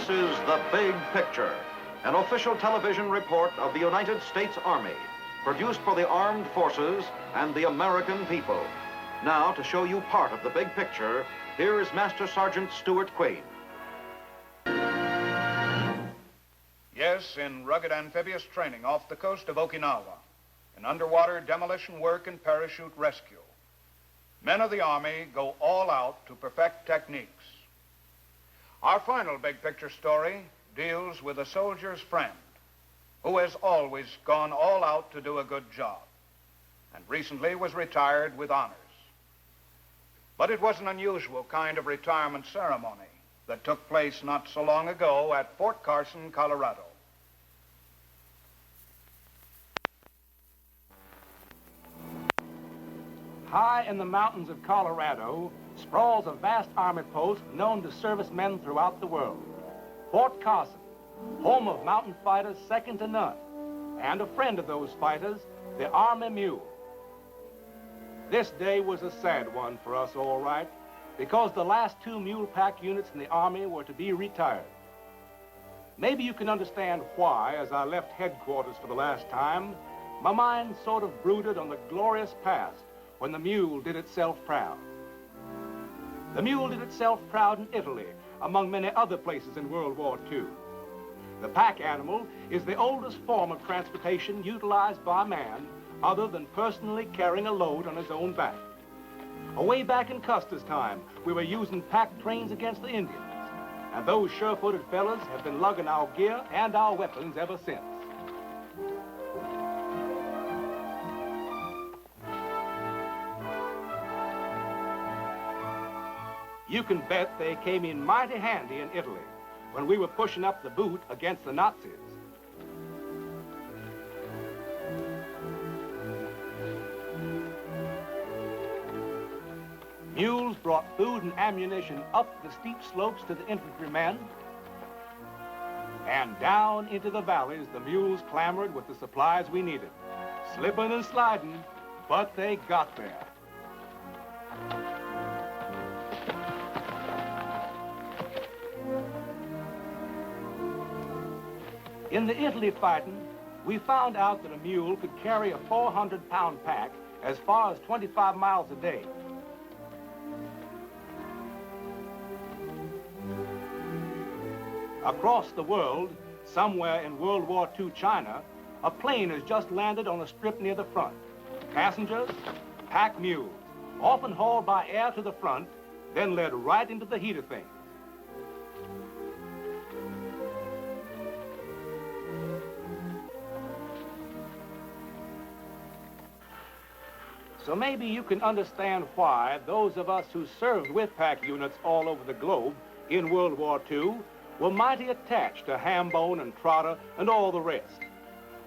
This is The Big Picture, an official television report of the United States Army, produced for the armed forces and the American people. Now, to show you part of the big picture, here is Master Sergeant Stuart Quaid. Yes, in rugged amphibious training off the coast of Okinawa, in underwater demolition work and parachute rescue, men of the Army go all out to perfect techniques. Our final big picture story deals with a soldier's friend who has always gone all out to do a good job and recently was retired with honors. But it was an unusual kind of retirement ceremony that took place not so long ago at Fort Carson, Colorado. High in the mountains of Colorado sprawls a vast army post known to servicemen throughout the world. Fort Carson, home of mountain fighters second to none, and a friend of those fighters, the Army Mule. This day was a sad one for us, all right, because the last two mule pack units in the Army were to be retired. Maybe you can understand why, as I left headquarters for the last time, my mind sort of brooded on the glorious past when the mule did itself proud. The mule did itself proud in Italy, among many other places in World War II. The pack animal is the oldest form of transportation utilized by man other than personally carrying a load on his own back. Way back in Custer's time, we were using pack trains against the Indians, and those sure-footed fellas have been lugging our gear and our weapons ever since. You can bet they came in mighty handy in Italy when we were pushing up the boot against the Nazis. Mules brought food and ammunition up the steep slopes to the infantrymen, and down into the valleys the mules clambered with the supplies we needed, slipping and sliding, but they got there. In the Italy fighting, we found out that a mule could carry a 400-pound pack as far as 25 miles a day. Across the world, somewhere in World War II China, a plane has just landed on a strip near the front. Passengers, pack mules, often hauled by air to the front, then led right into the heat of things. So maybe you can understand why those of us who served with pack units all over the globe in World War II were mighty attached to Hambone and Trotter and all the rest.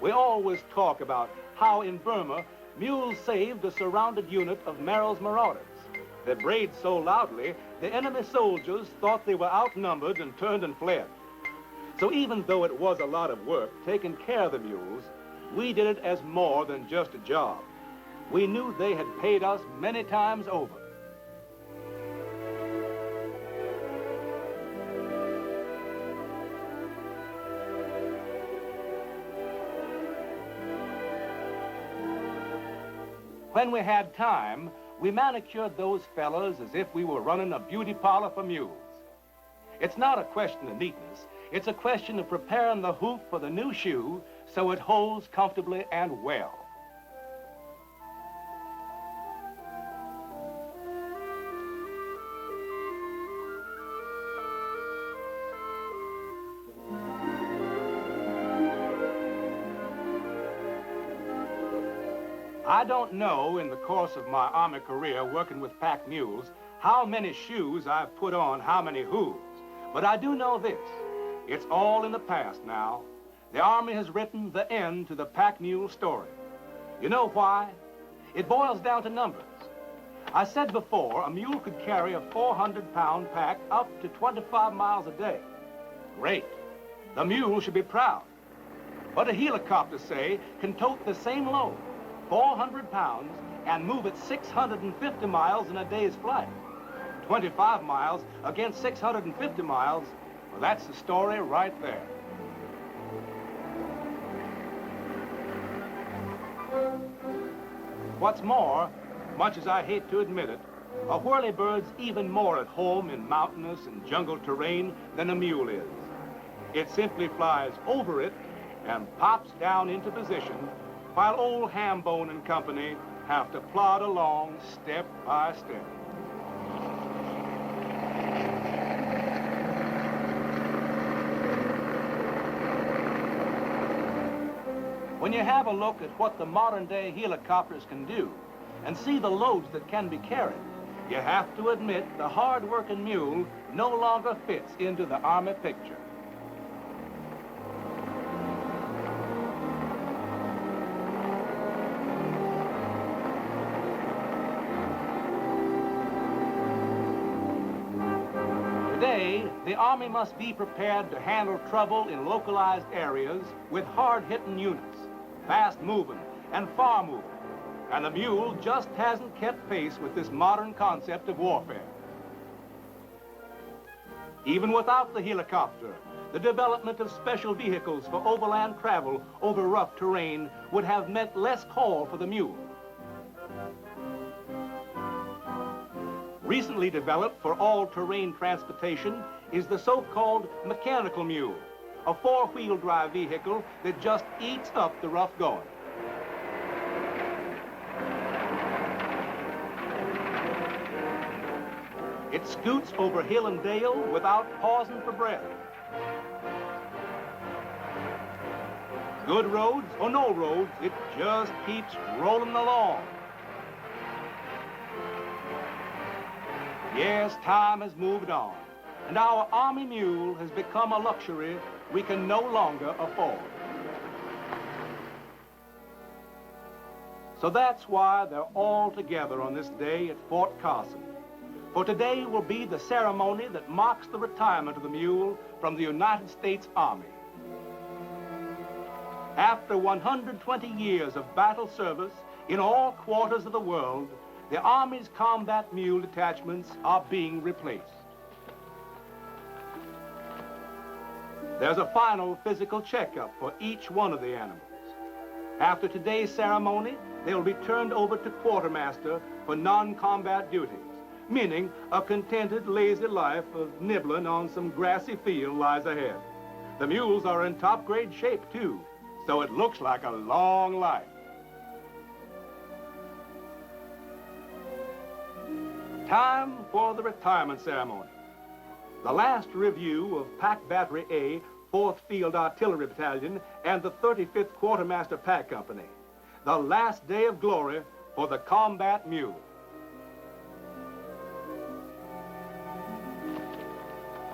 We always talk about how in Burma, mules saved a surrounded unit of Merrill's marauders. They brayed so loudly, the enemy soldiers thought they were outnumbered and turned and fled. So even though it was a lot of work taking care of the mules, we did it as more than just a job. We knew they had paid us many times over. When we had time, we manicured those fellas as if we were running a beauty parlor for mules. It's not a question of neatness. It's a question of preparing the hoof for the new shoe so it holds comfortably and well. I don't know, in the course of my Army career working with pack mules, how many shoes I've put on how many hooves, but I do know this. It's all in the past now. The Army has written the end to the pack mule story. You know why? It boils down to numbers. I said before, a mule could carry a 400-pound pack up to 25 miles a day. Great. The mule should be proud. But a helicopter, say, can tote the same load, 400 pounds, and move it 650 miles in a day's flight. 25 miles against 650 miles, Well, that's the story right there. What's more, much as I hate to admit it, a whirlybird's even more at home in mountainous and jungle terrain than a mule is. It simply flies over it and pops down into position while old Hambone and company have to plod along step by step. When you have a look at what the modern-day helicopters can do and see the loads that can be carried, you have to admit the hard-working mule no longer fits into the Army picture. Today, the Army must be prepared to handle trouble in localized areas with hard-hitting units, fast-moving and far-moving. And the mule just hasn't kept pace with this modern concept of warfare. Even without the helicopter, the development of special vehicles for overland travel over rough terrain would have meant less call for the mule. Recently developed for all-terrain transportation is the so-called mechanical mule, a four-wheel drive vehicle that just eats up the rough going. It scoots over hill and dale without pausing for breath. Good roads or no roads, it just keeps rolling along. Yes, time has moved on, and our Army mule has become a luxury we can no longer afford. So that's why they're all together on this day at Fort Carson. For today will be the ceremony that marks the retirement of the mule from the United States Army. After 120 years of battle service in all quarters of the world, the Army's combat mule detachments are being replaced. There's a final physical checkup for each one of the animals. After today's ceremony, they will be turned over to Quartermaster for non-combat duties, meaning a contented, lazy life of nibbling on some grassy field lies ahead. The mules are in top-grade shape, too, so it looks like a long life. Time for the retirement ceremony. The last review of Pack Battery A, 4th Field Artillery Battalion, and the 35th Quartermaster Pack Company. The last day of glory for the combat mule.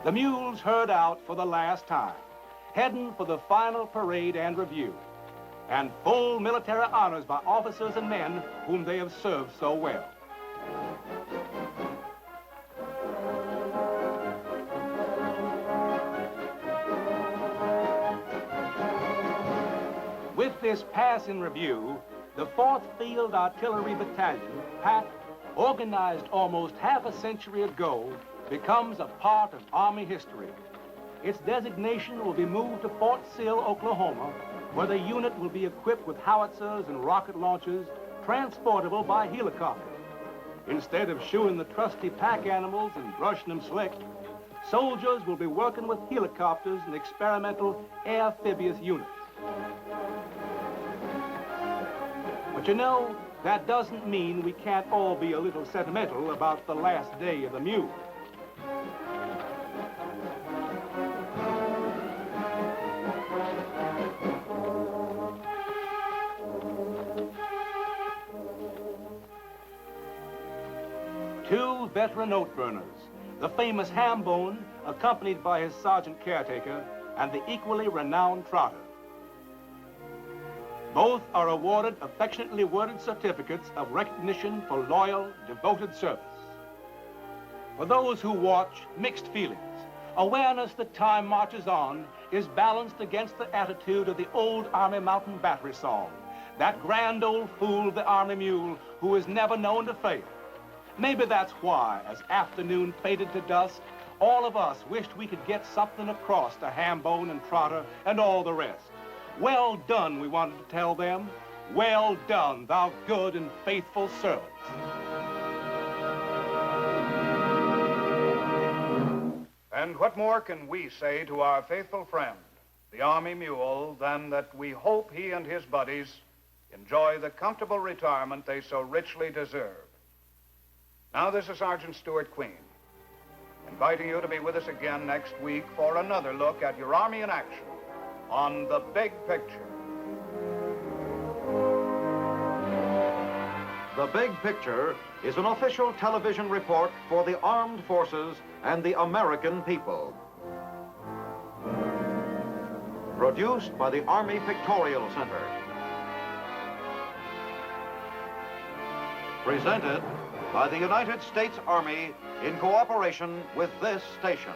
The mules herd out for the last time, heading for the final parade and review, and full military honors by officers and men whom they have served so well. With this pass in review, the 4th Field Artillery Battalion, PAC, organized almost half a century ago, becomes a part of Army history. Its designation will be moved to Fort Sill, Oklahoma, where the unit will be equipped with howitzers and rocket launchers transportable by helicopter. Instead of shooing the trusty pack animals and brushing them slick, soldiers will be working with helicopters and experimental amphibious units. But you know, that doesn't mean we can't all be a little sentimental about the last day of the mule. Two veteran note burners, the famous Hambone, accompanied by his sergeant caretaker, and the equally renowned Trotter. Both are awarded affectionately worded certificates of recognition for loyal, devoted service. For those who watch, mixed feelings. Awareness that time marches on is balanced against the attitude of the old Army Mountain Battery song, that grand old fool, the Army mule, who is never known to fail. Maybe that's why, as afternoon faded to dusk, All of us wished we could get something across to Hambone and Trotter and all the rest. Well done, we wanted to tell them. Well done, thou good and faithful servant. And what more can we say to our faithful friend, the Army Mule, than that we hope he and his buddies enjoy the comfortable retirement they so richly deserve. Now, this is Sergeant Stuart Queen, inviting you to be with us again next week for another look at your Army in action on The Big Picture. The Big Picture is an official television report for the armed forces and the American people. Produced by the Army Pictorial Center. Presented by the United States Army in cooperation with this station.